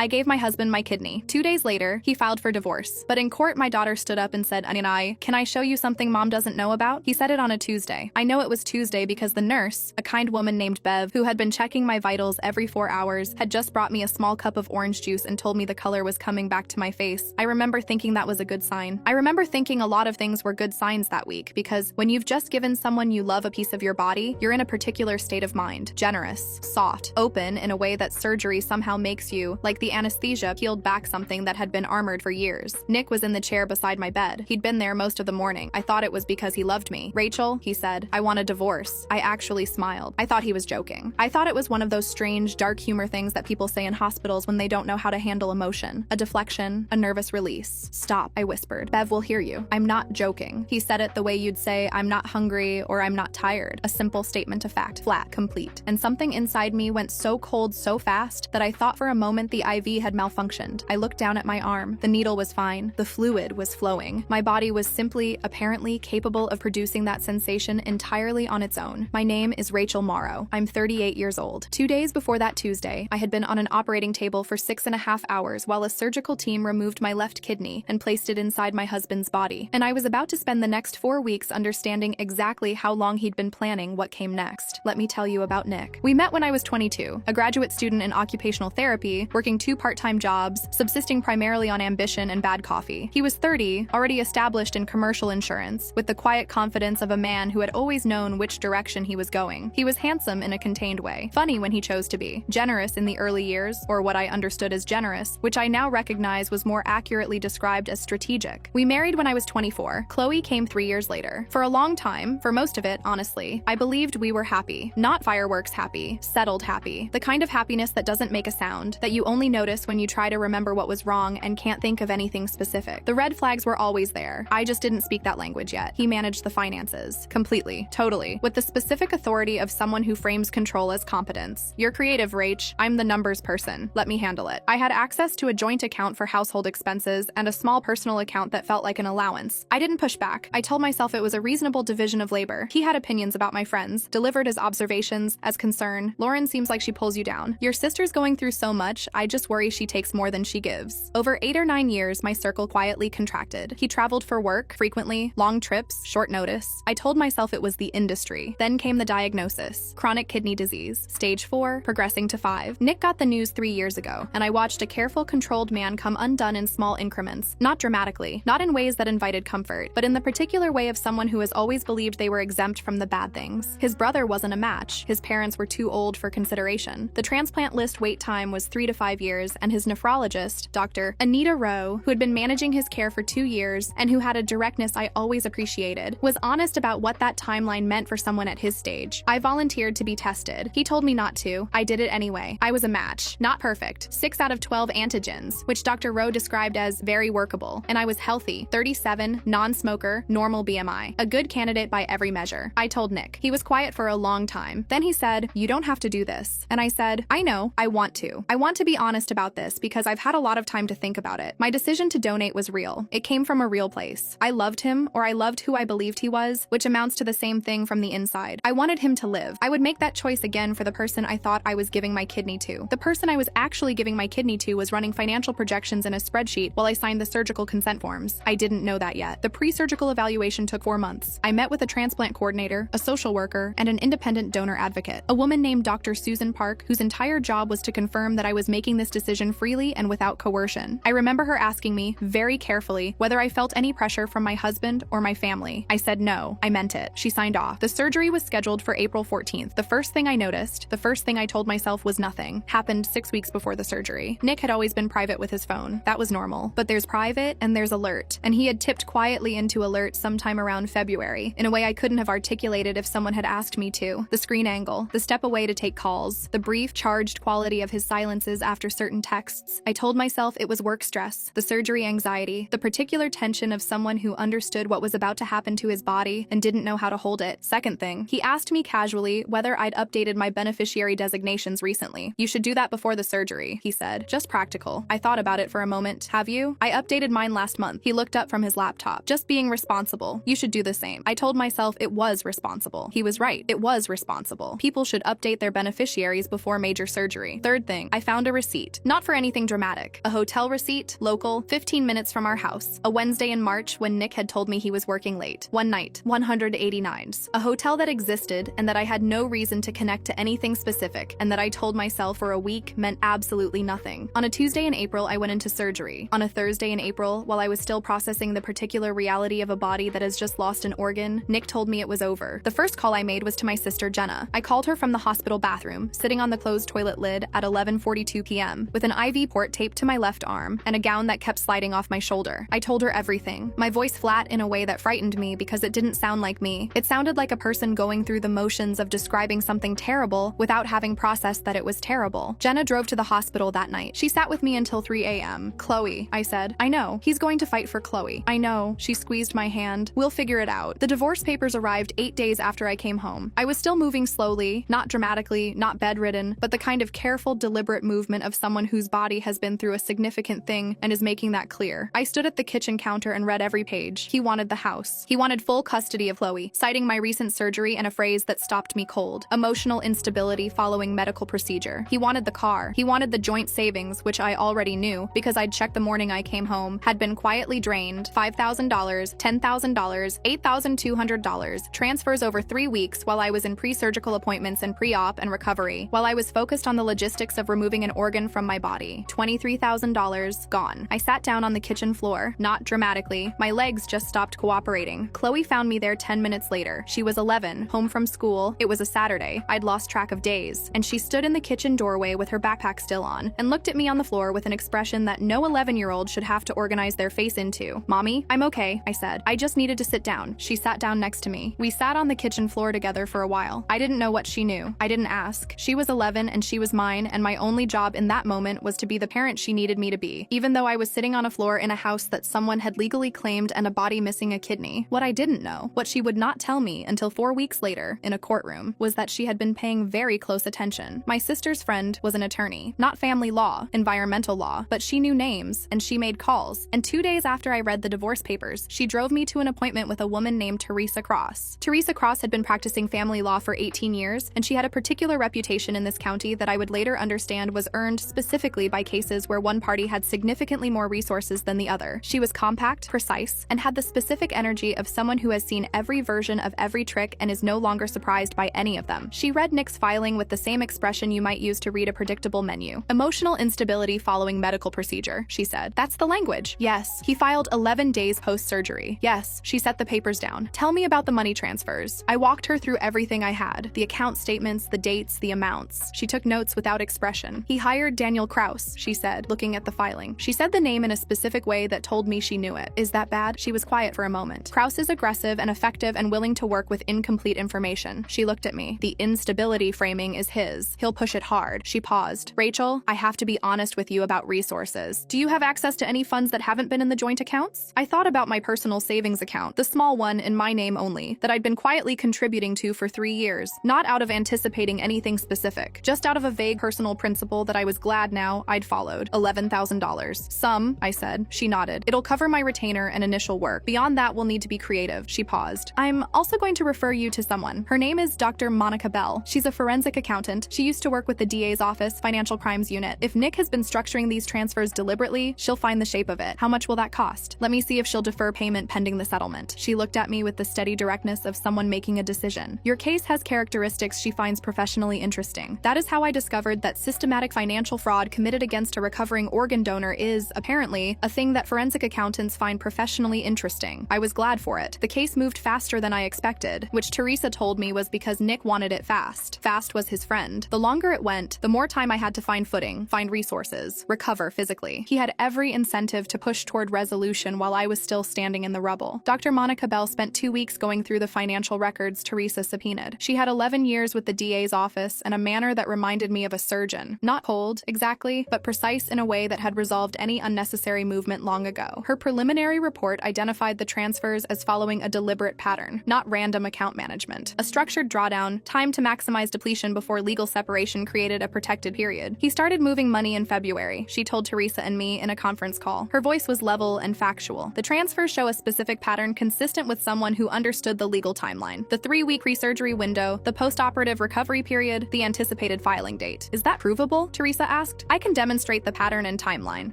I gave my husband my kidney. 2 days later, he filed for divorce. But in court, my daughter stood up and said, Anai, can I show you something mom doesn't know about? He said it on a Tuesday. I know it was Tuesday because the nurse, a kind woman named Bev, who had been checking my vitals every 4 hours, had just brought me a small cup of orange juice and told me the color was coming back to my face. I remember thinking that was a good sign. I remember thinking a lot of things were good signs that week because when you've just given someone you love a piece of your body, you're in a particular state of mind. Generous, soft, open in a way that surgery somehow makes you, like the anesthesia peeled back something that had been armored for years. Nick was in the chair beside my bed. He'd been there most of the morning. I thought it was because he loved me. Rachel, he said, I want a divorce. I actually smiled. I thought he was joking. I thought it was one of those strange, dark humor things that people say in hospitals when they don't know how to handle emotion. A deflection, a nervous release. Stop, I whispered. Bev will hear you. I'm not joking. He said it the way you'd say, I'm not hungry or I'm not tired. A simple statement of fact. Flat, complete. And something inside me went so cold so fast that I thought for a moment the IV had malfunctioned. I looked down at my arm. The needle was fine. The fluid was flowing. My body was simply, apparently, capable of producing that sensation entirely on its own. My name is Rachel Morrow. I'm 38 years old. 2 days before that Tuesday, I had been on an operating table for 6.5 hours while a surgical team removed my left kidney and placed it inside my husband's body. And I was about to spend the next 4 weeks understanding exactly how long he'd been planning what came next. Let me tell you about Nick. We met when I was 22, a graduate student in occupational therapy, working 2 part-time jobs, subsisting primarily on ambition and bad coffee. He was 30, already established in commercial insurance, with the quiet confidence of a man who had always known which direction he was going. He was handsome in a contained way, funny when he chose to be, generous in the early years, or what I understood as generous, which I now recognize was more accurately described as strategic. We married when I was 24. Chloe came 3 years later. For a long time, for most of it, honestly, I believed we were happy. Not fireworks happy, settled happy. The kind of happiness that doesn't make a sound, that you only notice when you try to remember what was wrong and can't think of anything specific. The red flags were always there. I just didn't speak that language yet. He managed the finances. Completely. Totally. With the specific authority of someone who frames control as competence. You're creative, Rach. I'm the numbers person. Let me handle it. I had access to a joint account for household expenses and a small personal account that felt like an allowance. I didn't push back. I told myself it was a reasonable division of labor. He had opinions about my friends, delivered as observations, as concern. Lauren seems like she pulls you down. Your sister's going through so much, I just worry she takes more than she gives. Over 8 or 9 years, my circle quietly contracted. He traveled for work, frequently, long trips, short notice. I told myself it was the industry. Then came the diagnosis. Chronic kidney disease. Stage 4, progressing to 5. Nick got the news 3 years ago, and I watched a careful, controlled man come undone in small increments. Not dramatically, not in ways that invited comfort, but in the particular way of someone who has always believed they were exempt from the bad things. His brother wasn't a match. His parents were too old for consideration. The transplant list wait time was 3 to 5 years, and his nephrologist, Dr. Anita Rowe, who had been managing his care for 2 years and who had a directness I always appreciated, was honest about what that timeline meant for someone at his stage. I volunteered to be tested. He told me not to. I did it anyway. I was a match. Not perfect. 6 out of 12 antigens, which Dr. Rowe described as very workable, and I was healthy, 37, non-smoker, normal BMI. A good candidate by every measure. I told Nick. He was quiet for a long time. Then he said, you don't have to do this. And I said, I know, I want to. I want to be honest about this because I've had a lot of time to think about it. My decision to donate was real. It came from a real place. I loved him, or I loved who I believed he was, which amounts to the same thing from the inside. I wanted him to live. I would make that choice again for the person I thought I was giving my kidney to. The person I was actually giving my kidney to was running financial projections in a spreadsheet while I signed the surgical consent forms. I didn't know that yet. The pre-surgical evaluation took 4 months. I met with a transplant coordinator, a social worker, and an independent donor advocate, a woman named Dr. Susan Park, whose entire job was to confirm that I was making this decision freely and without coercion. I remember her asking me, very carefully, whether I felt any pressure from my husband or my family. I said no. I meant it. She signed off. The surgery was scheduled for April 14th. The first thing I noticed, the first thing I told myself was nothing, happened 6 weeks before the surgery. Nick had always been private with his phone. That was normal. But there's private and there's alert. And he had tipped quietly into alert sometime around February, in a way I couldn't have articulated if someone had asked me to. The screen angle, the step away to take calls, the brief, charged quality of his silences after certain texts. I told myself it was work stress, the surgery anxiety, the particular tension of someone who understood what was about to happen to his body and didn't know how to hold it. Second thing, he asked me casually whether I'd updated my beneficiary designations recently. You should do that before the surgery, he said. Just practical. I thought about it for a moment. Have you? I updated mine last month. He looked up from his laptop. Just being responsible. You should do the same. I told myself it was responsible. He was right. It was responsible. People should update their beneficiaries before major surgery. Third thing, I found a receipt. date. Not for anything dramatic. A hotel receipt, local, 15 minutes from our house. A Wednesday in March when Nick had told me he was working late. One night, 189s. A hotel that existed and that I had no reason to connect to anything specific, and that I told myself for a week meant absolutely nothing. On a Tuesday in April, I went into surgery. On a Thursday in April, while I was still processing the particular reality of a body that has just lost an organ, Nick told me it was over. The first call I made was to my sister Jenna. I called her from the hospital bathroom, sitting on the closed toilet lid at 11:42 p.m., with an IV port taped to my left arm and a gown that kept sliding off my shoulder. I told her everything, my voice flat in a way that frightened me because it didn't sound like me. It sounded like a person going through the motions of describing something terrible without having processed that it was terrible. Jenna drove to the hospital that night. She sat with me until 3 a.m. Chloe, I said. I know. He's going to fight for Chloe. I know. She squeezed my hand. We'll figure it out. The divorce papers arrived 8 days after I came home. I was still moving slowly, not dramatically, not bedridden, but the kind of careful, deliberate movement of someone whose body has been through a significant thing and is making that clear. I stood at the kitchen counter and read every page. He wanted the house. He wanted full custody of Chloe, citing my recent surgery and a phrase that stopped me cold. Emotional instability following medical procedure. He wanted the car. He wanted the joint savings, which I already knew because I'd checked the morning I came home, had been quietly drained. $5,000, $10,000, $8,200. Transfers over 3 weeks while I was in pre-surgical appointments and pre-op and recovery, while I was focused on the logistics of removing an organ from my body. $23,000 gone. I sat down on the kitchen floor, not dramatically. My legs just stopped cooperating. Chloe found me there 10 minutes later. She was 11, home from school. It was a Saturday. I'd lost track of days. And she stood in the kitchen doorway with her backpack still on and looked at me on the floor with an expression that no 11-year-old should have to organize their face into. Mommy, I'm okay, I said. I just needed to sit down. She sat down next to me. We sat on the kitchen floor together for a while. I didn't know what she knew. I didn't ask. She was 11 and she was mine, and my only job in that moment was to be the parent she needed me to be, even though I was sitting on a floor in a house that someone had legally claimed and a body missing a kidney. What I didn't know, what she would not tell me until 4 weeks later in a courtroom, was that she had been paying very close attention. My sister's friend was an attorney, not family law, environmental law, but she knew names and she made calls. And 2 days after I read the divorce papers, she drove me to an appointment with a woman named Teresa Cross. Teresa Cross had been practicing family law for 18 years, and she had a particular reputation in this county that I would later understand was earned specifically by cases where one party had significantly more resources than the other. She was compact, precise, and had the specific energy of someone who has seen every version of every trick and is no longer surprised by any of them. She read Nick's filing with the same expression you might use to read a predictable menu. Emotional instability following medical procedure, she said. That's the language. Yes. He filed 11 days post-surgery. Yes. She set the papers down. Tell me about the money transfers. I walked her through everything I had, the account statements, the dates, the amounts. She took notes without expression. He hired Daniel Kraus, she said, looking at the filing. She said the name in a specific way that told me she knew it. Is that bad? She was quiet for a moment. Kraus is aggressive and effective and willing to work with incomplete information. She looked at me. The instability framing is his. He'll push it hard. She paused. Rachel, I have to be honest with you about resources. Do you have access to any funds that haven't been in the joint accounts? I thought about my personal savings account, the small one in my name only, that I'd been quietly contributing to for 3 years, not out of anticipating anything specific, just out of a vague personal principle that I was glad now I'd followed. $11,000. Some, I said. She nodded. It'll cover my retainer and initial work. Beyond that, we'll need to be creative. She paused. I'm also going to refer you to someone. Her name is Dr. Monica Bell. She's a forensic accountant. She used to work with the DA's office, Financial Crimes Unit. If Nick has been structuring these transfers deliberately, she'll find the shape of it. How much will that cost? Let me see if she'll defer payment pending the settlement. She looked at me with the steady directness of someone making a decision. Your case has characteristics she finds professionally interesting. That is how I discovered that systematic financial fraud committed against a recovering organ donor is, apparently, a thing that forensic accountants find professionally interesting. I was glad for it. The case moved faster than I expected, which Teresa told me was because Nick wanted it fast. Fast was his friend. The longer it went, the more time I had to find footing, find resources, recover physically. He had every incentive to push toward resolution while I was still standing in the rubble. Dr. Monica Bell spent 2 weeks going through the financial records Teresa subpoenaed. She had 11 years with the DA's office and a manner that reminded me of a surgeon. Not cold, exactly, but precise in a way that had resolved any unnecessary movement long ago. Her preliminary report identified the transfers as following a deliberate pattern, not random account management. A structured drawdown, timed to maximize depletion before legal separation created a protected period. He started moving money in February, she told Teresa and me in a conference call. Her voice was level and factual. The transfers show a specific pattern consistent with someone who understood the legal timeline. The 3-week pre-surgery window, the post-operative recovery period, the anticipated filing date. Is that provable? Teresa asked. I can demonstrate the pattern and timeline.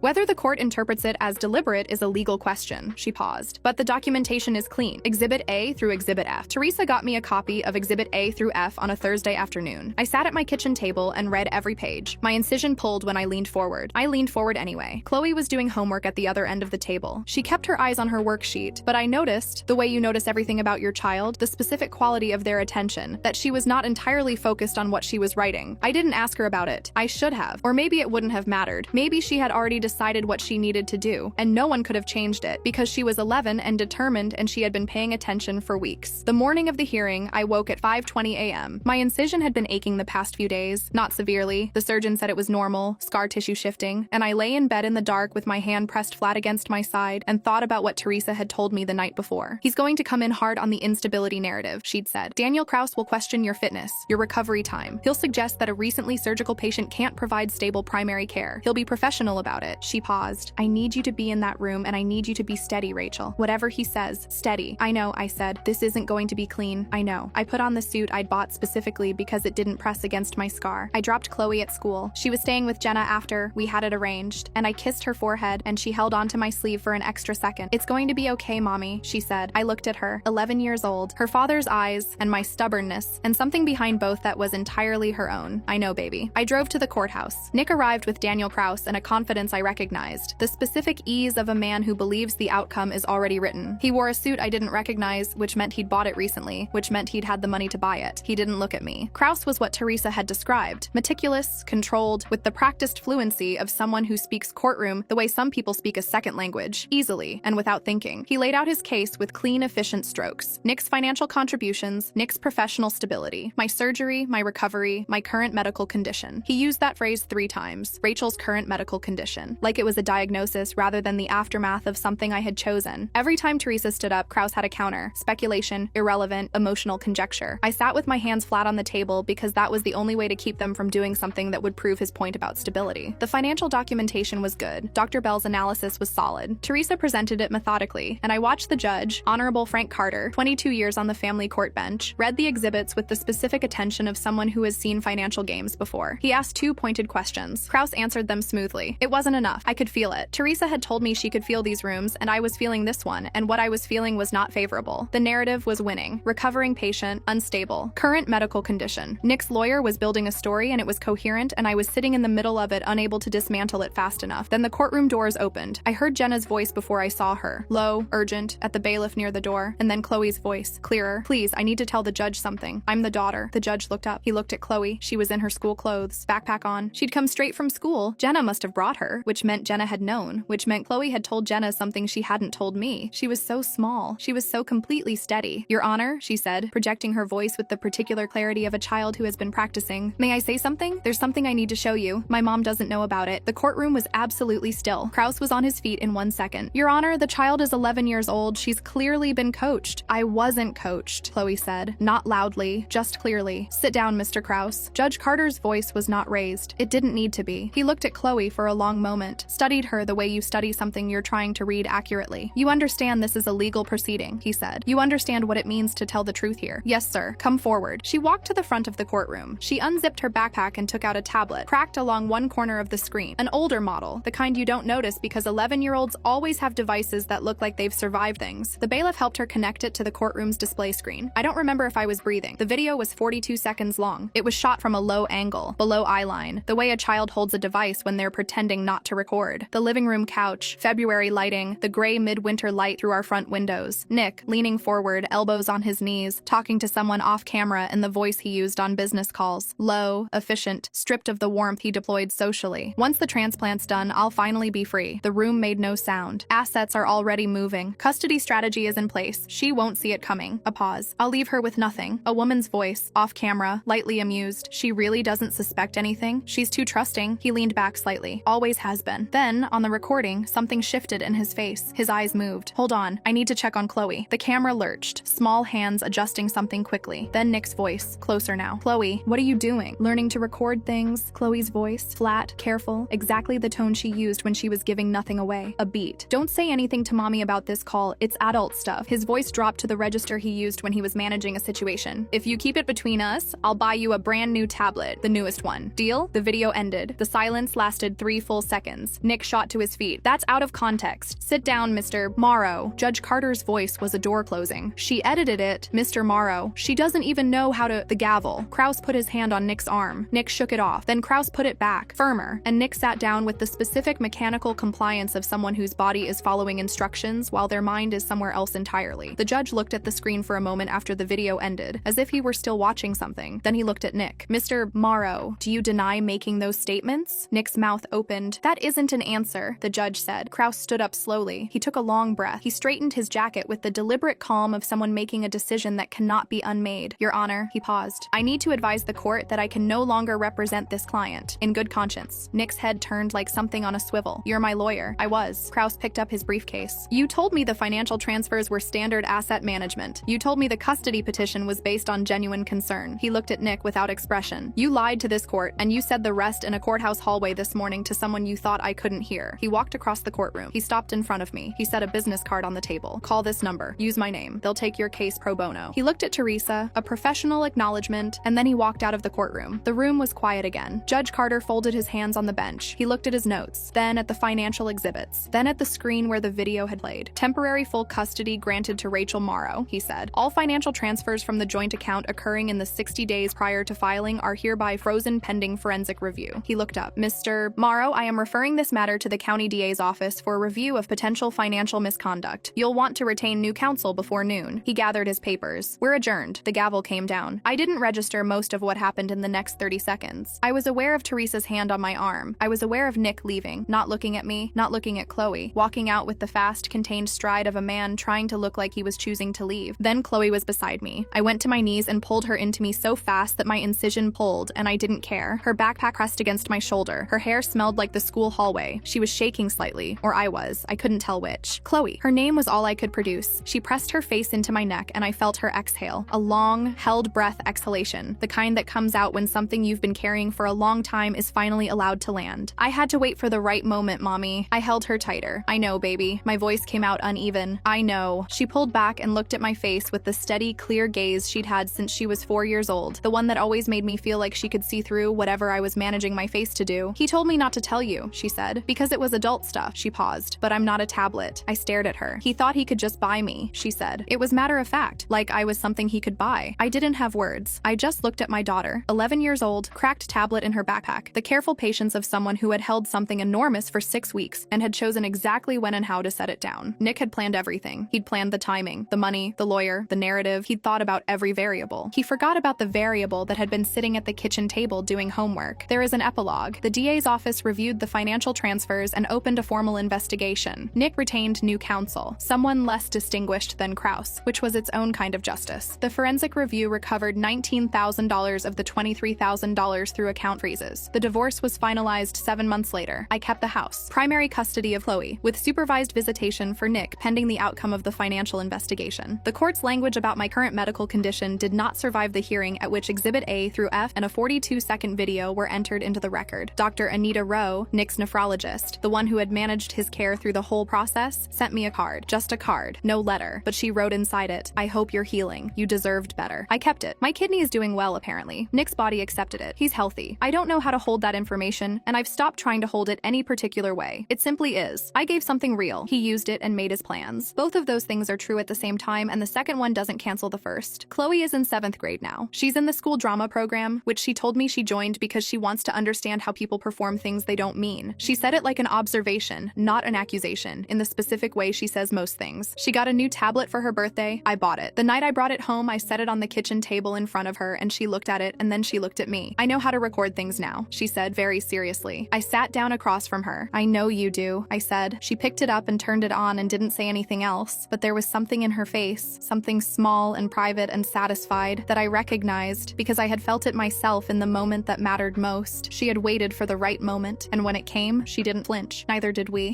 Whether the court interprets it as deliberate is a legal question. She paused. But the documentation is clean. Exhibit A through Exhibit F. Teresa got me a copy of Exhibit A through F on a Thursday afternoon. I sat at my kitchen table and read every page. My incision pulled when I leaned forward. I leaned forward anyway. Chloe was doing homework at the other end of the table. She kept her eyes on her worksheet, but I noticed, the way you notice everything about your child, the specific quality of their attention, that she was not entirely focused on what she was writing. I didn't ask her about it. I should have. Or maybe it wouldn't have mattered. Maybe she had already decided what she needed to do, and no one could have changed it, because she was 11 and determined and she had been paying attention for weeks. The morning of the hearing, I woke at 5:20 a.m. My incision had been aching the past few days, not severely. The surgeon said it was normal, scar tissue shifting, and I lay in bed in the dark with my hand pressed flat against my side and thought about what Teresa had told me the night before. He's going to come in hard on the instability narrative, she'd said. Daniel Kraus will question your fitness, your recovery time. He'll suggest that a recently surgical patient can't provide stable primary care. He'll be professional about it. She paused. I need you to be in that room and I need you to be steady, Rachel. Whatever he says, steady. I know, I said. This isn't going to be clean. I know. I put on the suit I'd bought specifically because it didn't press against my scar. I dropped Chloe at school. She was staying with Jenna after we had it arranged, and I kissed her forehead and she held onto my sleeve for an extra second. It's going to be okay, Mommy, she said. I looked at her, 11 years old, her father's eyes and my stubbornness, and something behind both that was entirely her own. I know, baby. I drove to the courthouse. Nick arrived with Daniel Kraus and a confidence I recognized, the specific ease of a man who believes the outcome is already written. He wore a suit I didn't recognize, which meant he'd bought it recently, which meant he'd had the money to buy it. He didn't look at me. Kraus was what Teresa had described, meticulous, controlled, with the practiced fluency of someone who speaks courtroom the way some people speak a second language, easily and without thinking. He laid out his case with clean, efficient strokes. Nick's financial contributions, Nick's professional stability, my surgery, my recovery, my current medical condition. He used that phrase 3 times, Rachel's current medical condition, like it was a diagnosis rather than the aftermath of something I had chosen. Every time Teresa stood up, Kraus had a counter, speculation, irrelevant, emotional conjecture. I sat with my hands flat on the table because that was the only way to keep them from doing something that would prove his point about stability. The financial documentation was good. Dr. Bell's analysis was solid. Teresa presented it methodically, and I watched the judge, Honorable Frank Carter, 22 years on the family court bench, read the exhibits with the specific attention of someone who has seen financial games before. He asked 2 pointed questions. Kraus answered them smoothly. It wasn't enough. I could feel it. Teresa had told me she could feel these rooms, and I was feeling this one, and what I was feeling was not favorable. The narrative was winning. Recovering patient, unstable, current medical condition. Nick's lawyer was building a story, and it was coherent, and I was sitting in the middle of it, unable to dismantle it fast enough. Then the courtroom doors opened. I heard Jenna's voice before I saw her. Low, urgent, at the bailiff near the door, and then Chloe's voice, clearer. Please, I need to tell the judge something. I'm the daughter. The judge looked up. He looked at Chloe. She was in her school clothes, backpack on. She'd come straight from school. Jenna must have brought her, which meant Jenna had known, which meant Chloe had told Jenna something she hadn't told me. She was so small. She was so completely steady. Your Honor, she said, projecting her voice with the particular clarity of a child who has been practicing. May I say something? There's something I need to show you. My mom doesn't know about it. The courtroom was absolutely still. Kraus was on his feet in 1 second. Your Honor, the child is 11 years old. She's clearly been coached. I wasn't coached, Chloe said, not loudly, just clearly. Sit down, Mr. Kraus. Judge Carter's voice was not raised. It didn't need to be. He looked at Chloe for a long moment, studied her the way you study something you're trying to read accurately. You understand this is a legal proceeding, he said. You understand what it means to tell the truth here. Yes, sir. Come forward. She walked to the front of the courtroom. She unzipped her backpack and took out a tablet, cracked along one corner of the screen. An older model, the kind you don't notice because 11-year-olds always have devices that look like they've survived things. The bailiff helped her connect it to the courtroom's display screen. I don't remember if I was breathing. The video was 42 seconds long. It was shot from a low angle, below eye line, the way a child holds a device when they're pretending not to record. The living room couch, February lighting, the gray midwinter light through our front windows. Nick, leaning forward, elbows on his knees, talking to someone off camera in the voice he used on business calls. Low, efficient, stripped of the warmth he deployed socially. Once the transplant's done, I'll finally be free. The room made no sound. Assets are already moving. Custody strategy is in place. She won't see it coming. A pause. I'll leave her with nothing. A woman's voice, off camera, lightly amused. She really doesn't suspect anything. She's too trusting. He leaned back slightly. Always has been. Then, on the recording, something shifted in his face. His eyes moved. Hold on. I need to check on Chloe. The camera lurched, small hands adjusting something quickly. Then Nick's voice, closer now. Chloe, what are you doing? Learning to record things? Chloe's voice, flat, careful, exactly the tone she used when she was giving nothing away. A beat. Don't say anything to mommy about this call. It's adult stuff. His voice dropped to the register he used when he was managing a situation. If you keep it between us, I'll buy you a brand new tablet, the newest one. Deal? The video video ended. The silence lasted 3 full seconds. Nick shot to his feet. That's out of context. Sit down, Mr. Morrow. Judge Carter's voice was a door closing. She edited it, Mr. Morrow. She doesn't even know how to— The gavel. Kraus put his hand on Nick's arm. Nick shook it off. Then Kraus put it back, firmer, and Nick sat down with the specific mechanical compliance of someone whose body is following instructions while their mind is somewhere else entirely. The judge looked at the screen for a moment after the video ended, as if he were still watching something. Then he looked at Nick. Mr. Morrow, do you deny making those statements? Nick's mouth opened. That isn't an answer, the judge said. Kraus stood up slowly. He took a long breath. He straightened his jacket with the deliberate calm of someone making a decision that cannot be unmade. Your Honor, he paused. I need to advise the court that I can no longer represent this client in good conscience. Nick's head turned like something on a swivel. You're my lawyer. I was. Kraus picked up his briefcase. You told me the financial transfers were standard asset management. You told me the custody petition was based on genuine concern. He looked at Nick without expression. You lied to this court, and you said the rest in a courthouse hallway this morning to someone you thought I couldn't hear. He walked across the courtroom. He stopped in front of me. He set a business card on the table. Call this number. Use my name. They'll take your case pro bono. He looked at Teresa, a professional acknowledgement, and then he walked out of the courtroom. The room was quiet again. Judge Carter folded his hands on the bench. He looked at his notes, then at the financial exhibits, then at the screen where the video had played. Temporary full custody granted to Rachel Morrow, he said. All financial transfers from the joint account occurring in the 60 days prior to filing are hereby frozen pending forensic review. He looked up. Mr. Morrow, I am referring this matter to the county DA's office for review of potential financial misconduct. You'll want to retain new counsel before noon. He gathered his papers. We're adjourned. The gavel came down. I didn't register most of what happened in the next 30 seconds. I was aware of Teresa's hand on my arm. I was aware of Nick leaving, not looking at me, not looking at Chloe, walking out with the fast, contained stride of a man trying to look like he was choosing to leave. Then Chloe was beside me. I went to my knees and pulled her into me so fast that my incision pulled, and I didn't care. Her backpack pressed against my shoulder. Her hair smelled like the school hallway. She was shaking slightly, or I was. I couldn't tell which. Chloe. Her name was all I could produce. She pressed her face into my neck, and I felt her exhale. A long, held breath exhalation, the kind that comes out when something you've been carrying for a long time is finally allowed to land. I had to wait for the right moment, Mommy. I held her tighter. I know, baby. My voice came out uneven. I know. She pulled back and looked at my face with the steady, clear gaze she'd had since she was 4 years old, the one that always made me feel like she could see through whatever I was managing my face to do. He told me not to tell you, she said, because it was adult stuff. She paused. But I'm not a tablet. I stared at her. He thought he could just buy me, she said. It was matter of fact, like I was something he could buy. I didn't have words. I just looked at my daughter, 11 years old, cracked tablet in her backpack, the careful patience of someone who had held something enormous for 6 weeks and had chosen exactly when and how to set it down. Nick had planned everything. He'd planned the timing, the money, the lawyer, the narrative. He'd thought about every variable. He forgot about the variable that had been sitting at the kitchen table doing homework. There is an epilogue. The DA's office reviewed the financial transfers and opened a formal investigation. Nick retained new counsel, someone less distinguished than Kraus, which was its own kind of justice. The forensic review recovered $19,000 of the $23,000 through account freezes. The divorce was finalized 7 months later. I kept the house, primary custody of Chloe, with supervised visitation for Nick pending the outcome of the financial investigation. The court's language about my current medical condition did not survive the hearing at which Exhibit A through F and a 42-second video were entered into the record. Dr. Anita Rowe, Nick's nephrologist, the one who had managed his care through the whole process, sent me a card. Just a card, no letter, but she wrote inside it, I hope you're healing. You deserved better. I kept it. My kidney is doing well, apparently. Nick's body accepted it. He's healthy. I don't know how to hold that information, and I've stopped trying to hold it any particular way. It simply is. I gave something real. He used it and made his plans. Both of those things are true at the same time, and the second one doesn't cancel the first. Chloe is in 7th grade now. She's in the school drama program, which she told me she joined because she wants to understand how people perform things they don't mean. She said it like an observation, not an accusation, in the specific way she says most things. She got a new tablet for her birthday. I bought it. The night I brought it home, I set it on the kitchen table in front of her, and she looked at it, and then she looked at me. I know how to record things now, she said very seriously. I sat down across from her. I know you do, I said. She picked it up and turned it on and didn't say anything else, but there was something in her face, something small and private and satisfied, that I recognized because I had felt it myself in the moment that mattered most. She had waited for the right moment, and when it came, she didn't flinch. Neither did we.